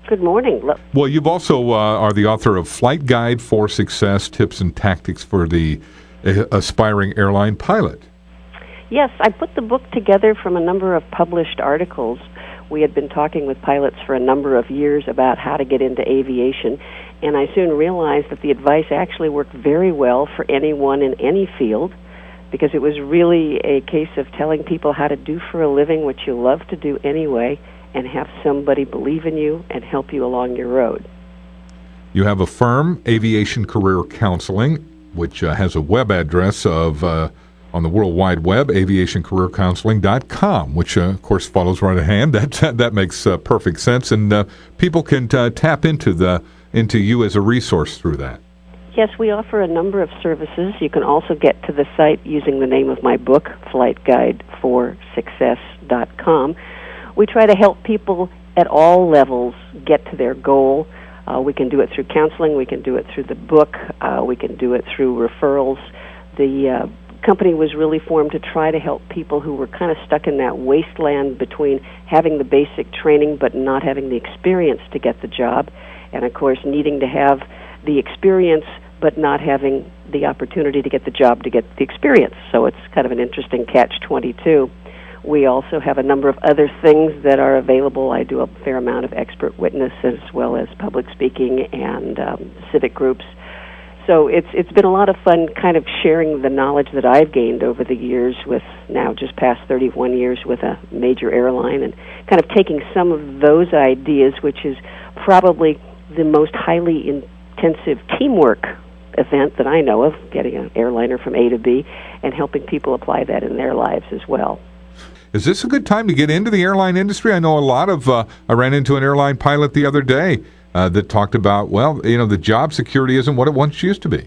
Good morning. Well, you've also are the author of Flight Guide for Success, Tips and Tactics for the Aspiring Airline Pilot. Yes, I put the book together from a number of published articles. We had been talking with pilots for a number of years about how to get into aviation, and I soon realized that the advice actually worked very well for anyone in any field, because it was really a case of telling people how to do for a living what you love to do anyway, and have somebody believe in you and help you along your road. You have a firm, Aviation Career Counseling, which has a web address of on the World Wide Web, aviationcareercounseling.com, which, of course, follows right at hand. That makes perfect sense, and people can tap into you as a resource through that. Yes, we offer a number of services. You can also get to the site using the name of my book, flightguideforsuccess.com. We try to help people at all levels get to their goal. We can do it through counseling. We can do it through the book. We can do it through referrals. The company was really formed to try to help people who were kind of stuck in that wasteland between having the basic training but not having the experience to get the job, and, of course, needing to have the experience but not having the opportunity to get the job to get the experience. So it's kind of an interesting catch-22. We also have a number of other things that are available. I do a fair amount of expert witness as well as public speaking and civic groups. So it's been a lot of fun kind of sharing the knowledge that I've gained over the years with now just past 31 years with a major airline, and kind of taking some of those ideas, which is probably the most highly intensive teamwork event that I know of, getting an airliner from A to B, and helping people apply that in their lives as well. Is this a good time to get into the airline industry? I know a lot of, I ran into an airline pilot the other day that talked about, the job security isn't what it once used to be.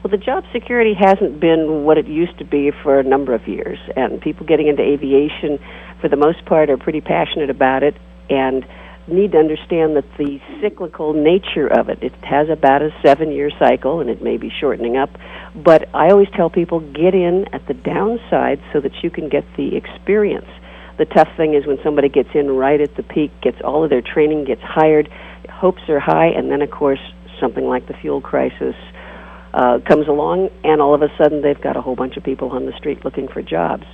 Well, the job security hasn't been what it used to be for a number of years, and people getting into aviation, for the most part, are pretty passionate about it and need to understand that the cyclical nature of it has about a 7-year cycle, and it may be shortening up. But I always tell people, get in at the downside so that you can get the experience. The tough thing is when somebody gets in right at the peak, gets all of their training, gets hired, hopes are high, and then, of course, something like the fuel crisis comes along, and all of a sudden they've got a whole bunch of people on the street looking for jobs.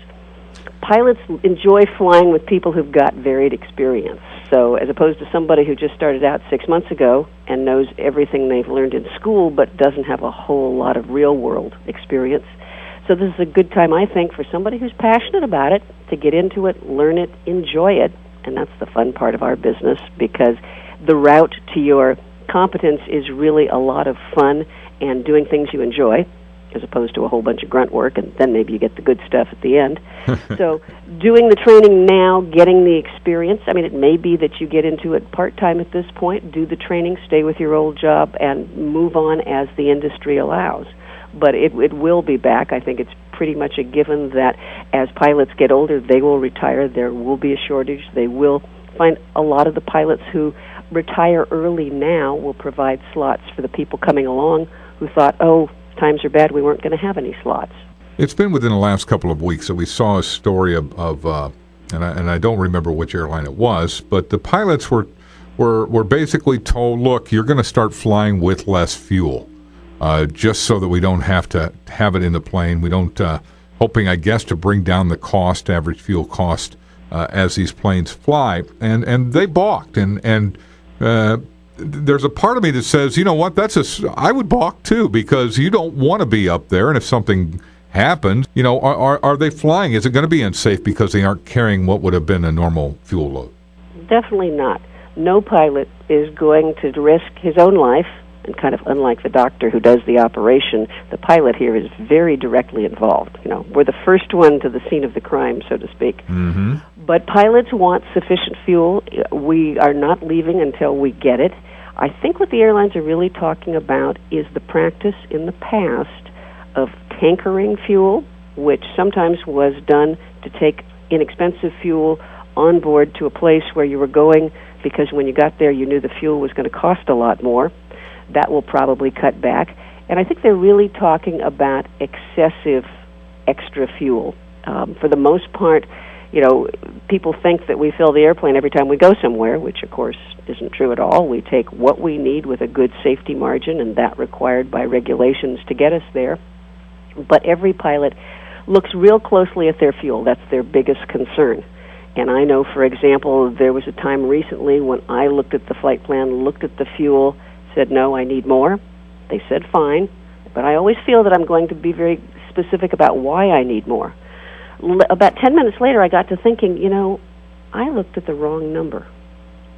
Pilots enjoy flying with people who've got varied experience. So as opposed to somebody who just started out 6 months ago and knows everything they've learned in school but doesn't have a whole lot of real-world experience. So this is a good time, I think, for somebody who's passionate about it to get into it, learn it, enjoy it, and that's the fun part of our business, because the route to your competence is really a lot of fun and doing things you enjoy, as opposed to a whole bunch of grunt work, and then maybe you get the good stuff at the end. So doing the training now, getting the experience, I mean, it may be that you get into it part-time at this point, do the training, stay with your old job, and move on as the industry allows. But it will be back. I think it's pretty much a given that as pilots get older, they will retire. There will be a shortage. They will find a lot of the pilots who retire early now will provide slots for the people coming along who thought, times are bad, we weren't going to have any slots. It's been within the last couple of weeks that we saw a story of and I don't remember which airline it was, but the pilots were basically told, look, you're going to start flying with less fuel, just so that we don't have to have it in the plane. We don't, hoping, I guess, to bring down the average fuel cost, as these planes fly. And they balked, and there's a part of me that says, you know what, I would balk too, because you don't want to be up there, and if something happens, are they flying? Is it going to be unsafe because they aren't carrying what would have been a normal fuel load? Definitely not. No pilot is going to risk his own life, and kind of unlike the doctor who does the operation, the pilot here is very directly involved. We're the first one to the scene of the crime, so to speak. Mm-hmm. But pilots want sufficient fuel. We are not leaving until we get it. I think what the airlines are really talking about is the practice in the past of tankering fuel, which sometimes was done to take inexpensive fuel on board to a place where you were going, because when you got there you knew the fuel was going to cost a lot more. That will probably cut back. And I think they're really talking about excessive extra fuel. For the most part, people think that we fill the airplane every time we go somewhere, which of course isn't true at all. We take what we need with a good safety margin, and that required by regulations to get us there. But every pilot looks real closely at their fuel. That's their biggest concern. And I know, for example, there was a time recently when I looked at the flight plan, looked at the fuel, said, no, I need more. They said, fine. But I always feel that I'm going to be very specific about why I need more. About 10 minutes later, I got to thinking, I looked at the wrong number.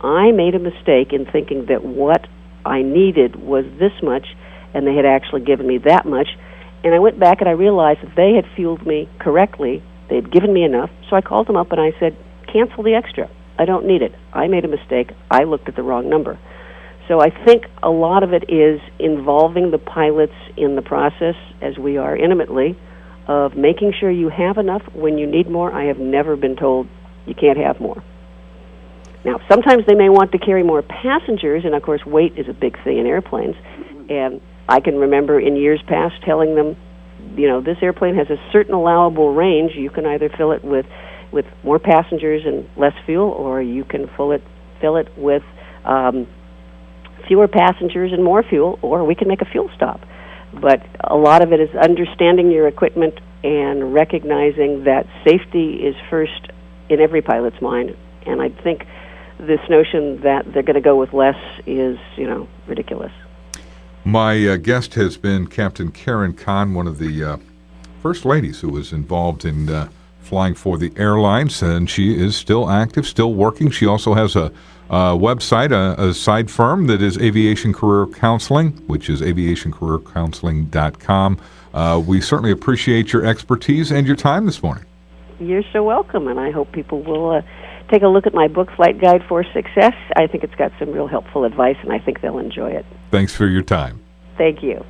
I made a mistake in thinking that what I needed was this much, and they had actually given me that much. And I went back and I realized that they had fueled me correctly. They had given me enough. So I called them up and I said, cancel the extra. I don't need it. I made a mistake. I looked at the wrong number. So I think a lot of it is involving the pilots in the process, as we are intimately, of making sure you have enough. When you need more, I have never been told you can't have more. Now, sometimes they may want to carry more passengers, and of course weight is a big thing in airplanes. And I can remember in years past telling them, this airplane has a certain allowable range. You can either fill it with more passengers and less fuel, or you can fill it with fewer passengers and more fuel, or we can make a fuel stop. But a lot of it is understanding your equipment and recognizing that safety is first in every pilot's mind. And I think this notion that they're going to go with less is, ridiculous. My guest has been Captain Karen Kahn, one of the first ladies who was involved in flying for the airlines, and she is still active, still working. She also has a website, a side firm that is Aviation Career Counseling, which is aviationcareercounseling.com. We certainly appreciate your expertise and your time this morning. You're so welcome, and I hope people will take a look at my book, Flight Guide for Success. I think it's got some real helpful advice, and I think they'll enjoy it. Thanks for your time. Thank you.